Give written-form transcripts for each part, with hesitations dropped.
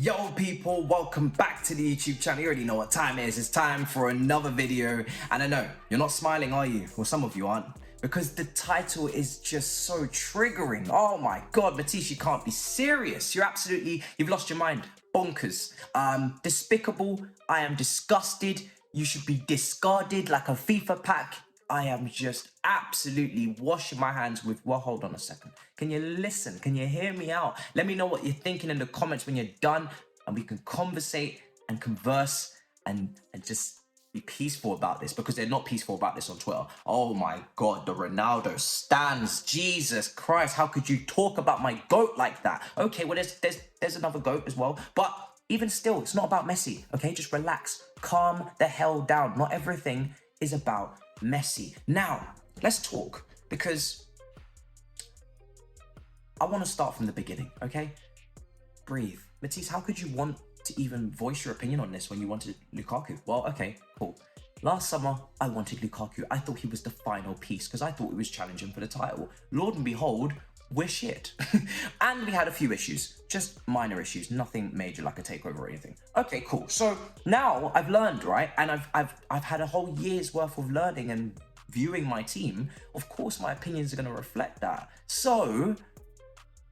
Yo people, welcome back to the YouTube channel. You already know what time it is. It's time for another video. And I know, you're not smiling, are you? Well, some of you aren't. Because the title is just so triggering. Oh my God, Matisse, you can't be serious. You've lost your mind. Bonkers. Despicable. I am disgusted. You should be discarded like a FIFA pack. I am just absolutely washing my hands with, well, hold on a second. Can you listen? Can you hear me out? Let me know what you're thinking in the comments when you're done, and we can conversate and converse and just be peaceful about this, because they're not peaceful about this on Twitter. Oh my God, the Ronaldo stans. Jesus Christ, how could you talk about my GOAT like that? Okay, well, there's another GOAT as well, but even still, it's not about Messi, okay? Just relax, calm the hell down. Not everything is about Messi. Now, let's talk, because I want to start from the beginning, okay? Breathe. Matisse, how could you want to even voice your opinion on this when you wanted Lukaku? Well, okay, cool. Last summer, I wanted Lukaku. I thought he was the final piece because I thought he was challenging for the title. Lord and behold, we're shit. And we had a few issues, just minor issues, nothing major like a takeover or anything. Okay, cool. So now I've learned, right? And I've had a whole year's worth of learning and viewing my team. Of course, my opinions are going to reflect that. So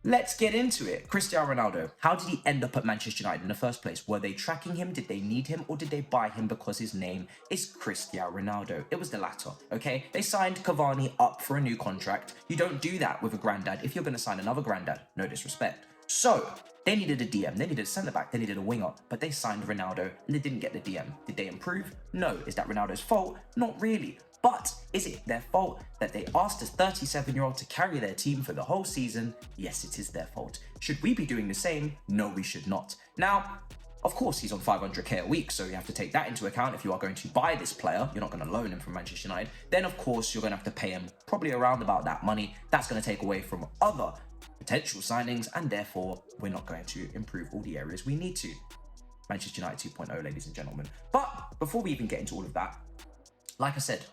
let's get into it. Cristiano Ronaldo, how did he end up at Manchester United in the first place? Were they tracking him? Did they need him? Or did they buy him because his name is Cristiano Ronaldo? It was the latter, okay? They signed Cavani up for a new contract. You don't do that with a granddad if you're going to sign another granddad. No disrespect. So they needed a DM, they needed a centre-back, they needed a winger, but they signed Ronaldo and they didn't get the DM. Did they improve? No. Is that Ronaldo's fault? Not really. But is it their fault that they asked a 37-year-old to carry their team for the whole season? Yes, it is their fault. Should we be doing the same? No, we should not. Now, of course, he's on 500k a week, so you have to take that into account. If you are going to buy this player, you're not going to loan him from Manchester United, then of course you're going to have to pay him probably around about that money. That's going to take away from other potential signings, and therefore we're not going to improve all the areas we need to. Manchester United 2.0, ladies and gentlemen. But before we even get into all of that, like I said,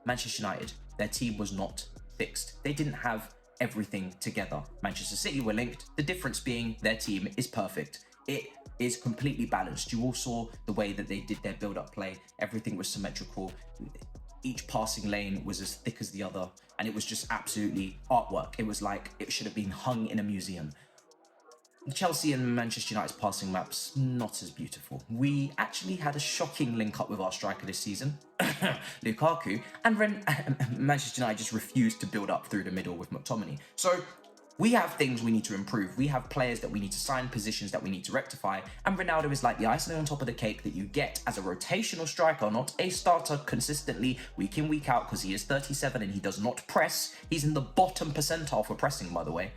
Manchester United, their team was not fixed. They didn't have everything together. Manchester City were linked. The difference being their team is perfect. It is completely balanced. You all saw the way that they did their build-up play. Everything was symmetrical. Each passing lane was as thick as the other, and it was just absolutely artwork. It was like it should have been hung in a museum. Chelsea and Manchester United's passing maps, not as beautiful. We actually had a shocking link up with our striker this season, Lukaku, and Manchester United just refused to build up through the middle with McTominay. So we have things we need to improve. We have players that we need to sign, positions that we need to rectify, and Ronaldo is like the icing on top of the cake that you get as a rotational striker, not a starter consistently week in, week out, because he is 37 and he does not press. He's in the bottom percentile for pressing, by the way.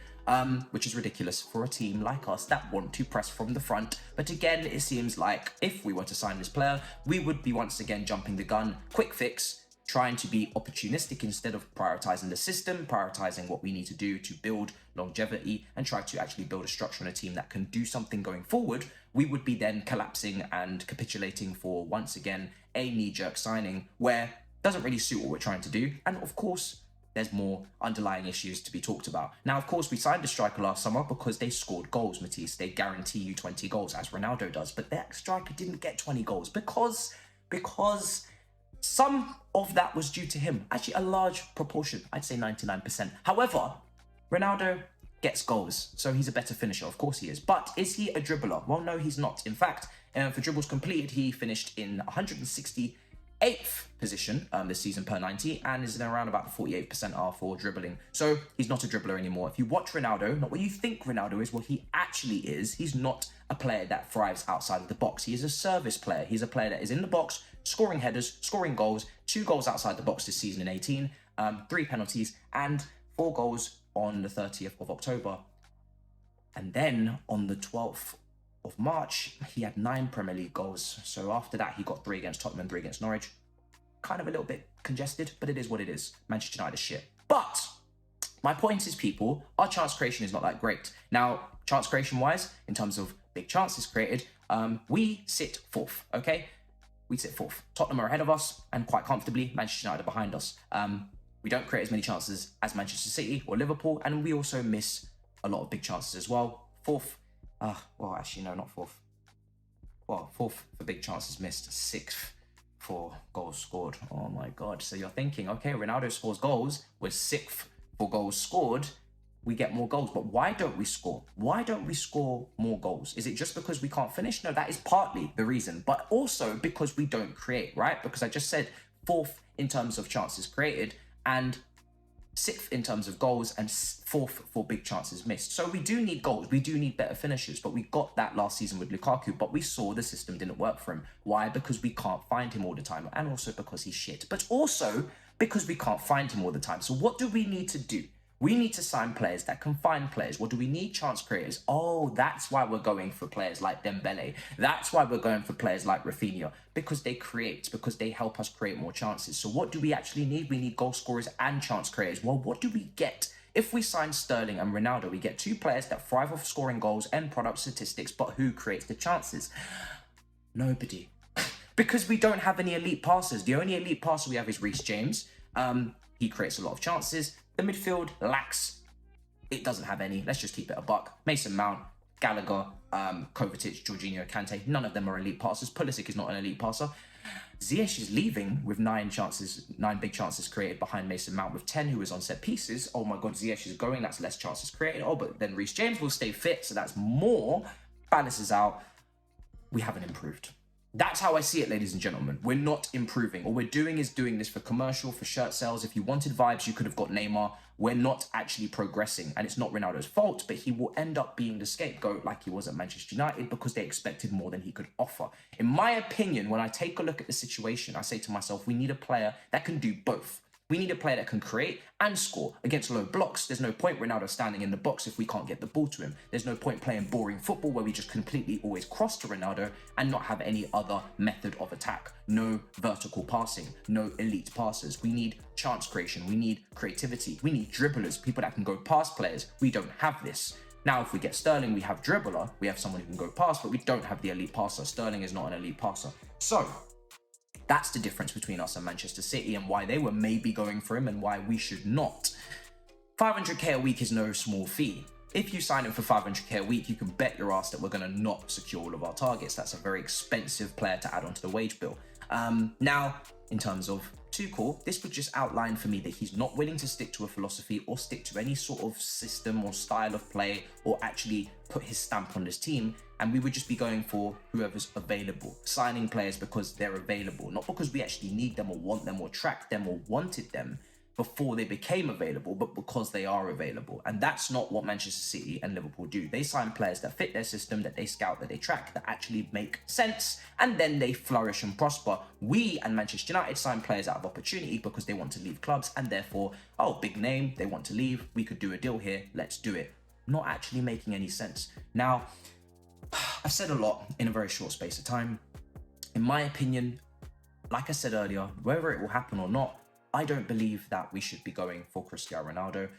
Which is ridiculous for a team like us that want to press from the front. But again, it seems like if we were to sign this player, we would be once again jumping the gun, quick fix, trying to be opportunistic instead of prioritizing the system, prioritizing what we need to do to build longevity and try to actually build a structure and a team that can do something going forward. We would be then collapsing and capitulating for, once again, a knee-jerk signing where it doesn't really suit what we're trying to do. And of course, there's more underlying issues to be talked about. Now, of course, we signed a striker last summer because they scored goals, Matisse. They guarantee you 20 goals, as Ronaldo does. But that striker didn't get 20 goals because some of that was due to him. Actually, a large proportion, I'd say 99%. However, Ronaldo gets goals, so he's a better finisher. Of course he is. But is he a dribbler? Well, no, he's not. In fact, for dribbles completed, he finished in 168th position this season per 90 and is in around about the 48th percentile for dribbling. So he's not a dribbler anymore. If you watch Ronaldo, not what you think Ronaldo is, what he actually is, he's not a player that thrives outside of the box. He is a service player. He's a player that is in the box, scoring headers, scoring goals, 2 goals outside the box this season in 18, 3 penalties, and 4 goals on the 30th of October. And then on the 12th of March, he had 9 Premier League goals. So after that, he got 3 against Tottenham and 3 against Norwich. Kind of a little bit congested, but it is what it is. Manchester United is shit. But my point is, people, our chance creation is not that great. Now, chance creation-wise, in terms of big chances created, we sit 4th, okay? We sit 4th. Tottenham are ahead of us, and quite comfortably, Manchester United are behind us. We don't create as many chances as Manchester City or Liverpool, and we also miss a lot of big chances as well. 4th, well, actually, no, not 4th. fourth for big chances missed, sixth for goals scored. Oh my God. So you're thinking, okay, Ronaldo scores goals, we're sixth for goals scored, we get more goals. But why don't we score? Why don't we score more goals? Is it just because we can't finish? No, that is partly the reason, but also because we don't create, right? Because I just said fourth in terms of chances created and sixth in terms of goals and fourth for big chances missed. So we do need goals. We do need better finishers, but we got that last season with Lukaku, but we saw the system didn't work for him. Why? Because we can't find him all the time, and also because he's shit, but also because we can't find him all the time. So what do we need to do? We need to sign players that can find players. What do we need? Chance creators. Oh, that's why we're going for players like Dembele. That's why we're going for players like Rafinha, because they create, because they help us create more chances. So what do we actually need? We need goal scorers and chance creators. Well, what do we get? If we sign Sterling and Ronaldo, we get two players that thrive off scoring goals, end product statistics, but who creates the chances? Nobody. Because we don't have any elite passers. The only elite passer we have is Reece James. He creates a lot of chances. The midfield lacks, it doesn't have any. Let's just keep it a buck. Mason Mount, Gallagher, Kovacic, Jorginho, Kante, none of them are elite passers. Pulisic is not an elite passer. Ziyech is leaving with 9 big chances created behind Mason Mount with 10 who was on set pieces. Oh my God, Ziyech is going, that's less chances created. Oh, but then Reece James will stay fit, so that's more. Balances out. We haven't improved. That's how I see it, ladies and gentlemen. We're not improving. All we're doing is doing this for commercial, for shirt sales. If you wanted vibes, you could have got Neymar. We're not actually progressing. And it's not Ronaldo's fault, but he will end up being the scapegoat like he was at Manchester United because they expected more than he could offer. In my opinion, when I take a look at the situation, I say to myself, we need a player that can do both. We need a player that can create and score. Against low blocks, there's no point Ronaldo standing in the box if we can't get the ball to him. There's no point playing boring football where we just completely always cross to Ronaldo and not have any other method of attack. No vertical passing, no elite passes. We need chance creation. We need creativity. We need dribblers, people that can go past players. We don't have this. Now, if we get Sterling, we have dribbler. We have someone who can go past, but we don't have the elite passer. Sterling is not an elite passer. So that's the difference between us and Manchester City and why they were maybe going for him and why we should not. 500k a week is no small fee. If you sign him for 500k a week, you can bet your ass that we're going to not secure all of our targets. That's a very expensive player to add onto the wage bill. Now, in terms of Tuchel, this would just outline for me that he's not willing to stick to a philosophy or stick to any sort of system or style of play or actually put his stamp on this team. And we would just be going for whoever's available, signing players because they're available, not because we actually need them or want them or tracked them or wanted them before they became available, but because they are available. And that's not what Manchester City and Liverpool do. They sign players that fit their system, that they scout, that they track, that actually make sense, and then they flourish and prosper. We and Manchester United sign players out of opportunity because they want to leave clubs and therefore, oh, big name, they want to leave, we could do a deal here, let's do it. Not actually making any sense. Now, I've said a lot in a very short space of time. In my opinion, like I said earlier, whether it will happen or not, I don't believe that we should be going for Cristiano Ronaldo.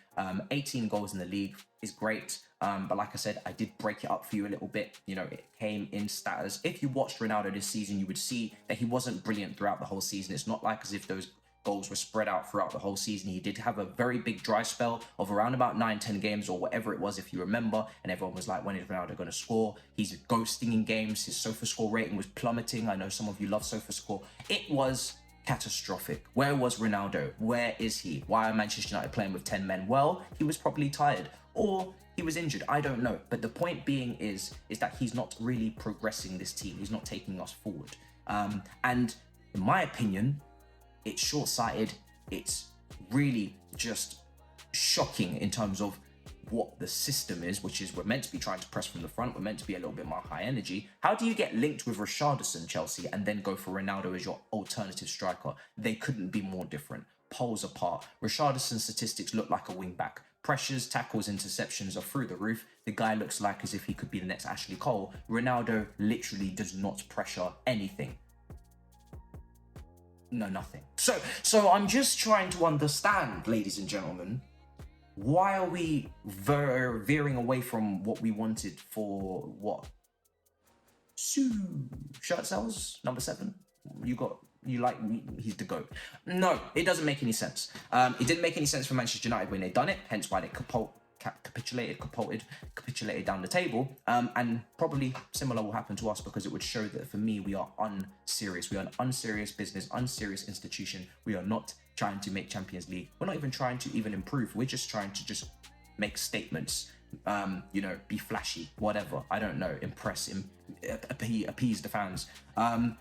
18 goals in the league is great. But like I said, I did break it up for you a little bit. You know, it came in status. If you watched Ronaldo this season, you would see that he wasn't brilliant throughout the whole season. It's not like as if those goals were spread out throughout the whole season. He did have a very big dry spell of around about 9-10 games or whatever it was, if you remember, and everyone was like, when is Ronaldo going to score? He's ghosting in games. His SofaScore rating was plummeting. I know some of you love SofaScore. It was catastrophic. Where was Ronaldo? Where is he? Why are Manchester United playing with 10 men? Well, he was probably tired or he was injured. I don't know. But the point being is that he's not really progressing this team. He's not taking us forward. And in my opinion, it's short-sighted. It's really just shocking in terms of what the system is, which is we're meant to be trying to press from the front. We're meant to be a little bit more high energy. How do you get linked with Richarlison, Chelsea, and then go for Ronaldo as your alternative striker? They couldn't be more different. Poles apart. Richarlison's statistics look like a wing-back. Pressures, tackles, interceptions are through the roof. The guy looks like as if he could be the next Ashley Cole. Ronaldo literally does not pressure anything. No, nothing. So I'm just trying to understand, ladies and gentlemen, why are we veering away from what we wanted for what? Shirt sales, number 7. You like me, he's the GOAT. No, it doesn't make any sense. It didn't make any sense for Manchester United when they done it, hence why they capitulated down the table. And probably similar will happen to us, because it would show that for me, we are unserious. We are an unserious business, unserious institution. We are not trying to make Champions League. We're not even trying to even improve. We're just trying to just make statements, be flashy, whatever. I don't know, impress, appease the fans. And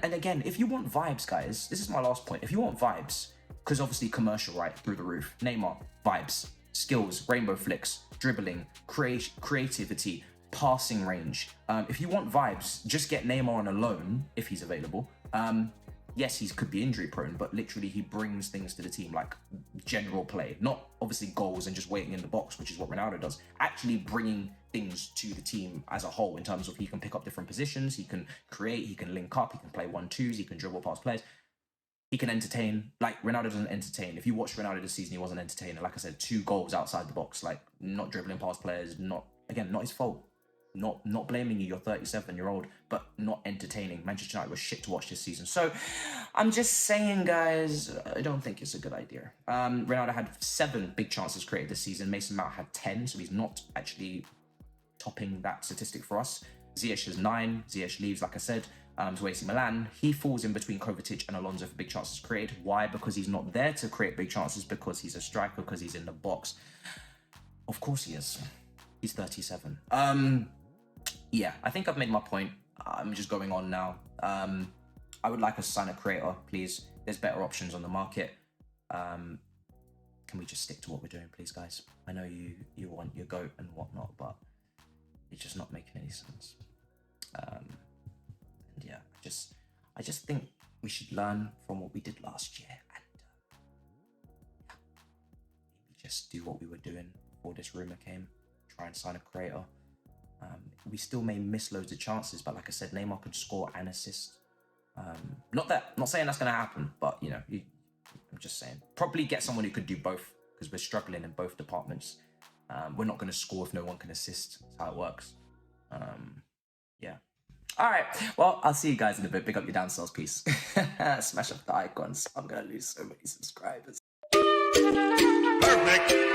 again, if you want vibes, guys, this is my last point. If you want vibes, because obviously commercial, right, through the roof. Neymar, vibes, skills, rainbow flicks, dribbling, creativity, passing range. If you want vibes, just get Neymar on a loan if he's available. Yes, he could be injury prone, but literally he brings things to the team, like general play, not obviously goals and just waiting in the box, which is what Ronaldo does. Actually bringing things to the team as a whole, in terms of he can pick up different positions, he can create, he can link up, he can play 1-2s, he can dribble past players. He can entertain. Like, Ronaldo doesn't entertain. If you watch Ronaldo this season, he wasn't entertaining. Like I said, 2 goals outside the box, like not dribbling past players, not his fault. Not blaming you, you're 37-year-old, but not entertaining. Manchester United was shit to watch this season. So I'm just saying, guys, I don't think it's a good idea. Ronaldo had 7 big chances created this season. Mason Mount had 10, so he's not actually topping that statistic for us. Ziyech has 9. Ziyech leaves, like I said, to AC Milan. He falls in between Kovacic and Alonso for big chances created. Why? Because he's not there to create big chances, because he's a striker, because he's in the box. Of course he is. He's 37. Yeah, I think I've made my point. I'm just going on now. I would like us to sign a creator, please. There's better options on the market. Can we just stick to what we're doing, please, guys? I know you want your GOAT and whatnot, but it's just not making any sense. And yeah, I just think we should learn from what we did last year, and maybe just do what we were doing before this rumor came. Try and sign a creator. We still may miss loads of chances, but like I said, Neymar could score and assist. Not saying that's going to happen, but I'm just saying, probably get someone who could do both, because we're struggling in both departments. We're not going to score if no one can assist. That's how it works. Yeah. All right. Well, I'll see you guys in a bit. Pick up your down sales piece. Smash up the icons. I'm going to lose so many subscribers. Perfect.